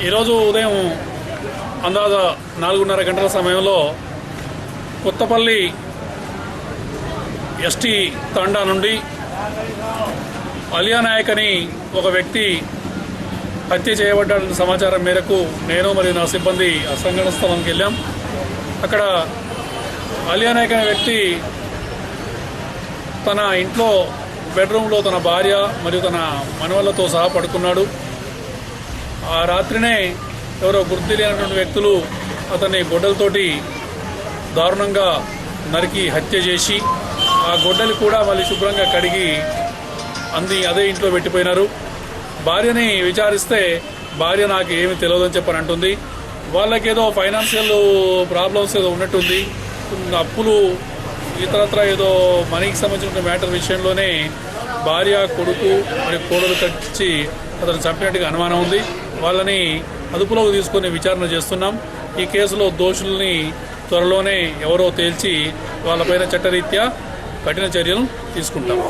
ఈరోజు ఉదయం అందాజ 4:30 గంటల సమయంలో కొత్తపల్లి ఎస్టీ తండా నుండి అలియా నాయక్ అని ఒక వ్యక్తి హత్య చేయబడ్డాడన్న సమాచారం మేరకు నేను మరియు నా సిబ్బంది ఆ సంఘటన స్థలానికి వెళ్ళాం. అక్కడ అలియా నాయక్ అనే వ్యక్తి తన ఇంట్లో బెడ్రూమ్లో తన భార్య మరియు తన మనవళ్లతో సహా పడుకున్నాడు. ఆ రాత్రినే ఎవరో గుర్తు లేనటువంటి వ్యక్తులు అతన్ని గొడ్డలతోటి దారుణంగా నరికి హత్య చేసి ఆ గొడ్డలి కూడా మళ్ళీ శుభ్రంగా కడిగి అదే ఇంట్లో పెట్టిపోయినారు. భార్యని విచారిస్తే భార్య నాకు ఏమి తెలియదని చెప్పని అంటుంది. వాళ్ళకేదో ఫైనాన్షియల్ ప్రాబ్లమ్స్ ఏదో ఉన్నట్టుంది. అప్పులు ఇతరత్ర ఏదో మనీకి సంబంధించిన మ్యాటర్ విషయంలోనే భార్య కొడుకు మరియు కోడలు కలిసి అతను చంపినట్టుగా అనుమానం ఉంది. వాళ్ళని అదుపులోకి తీసుకుని విచారణ చేస్తున్నాం. ఈ కేసులో దోషుల్ని త్వరలోనే ఎవరో తేల్చి వాళ్ళపైన చట్టరీత్యా కఠిన చర్యలు తీసుకుంటాం.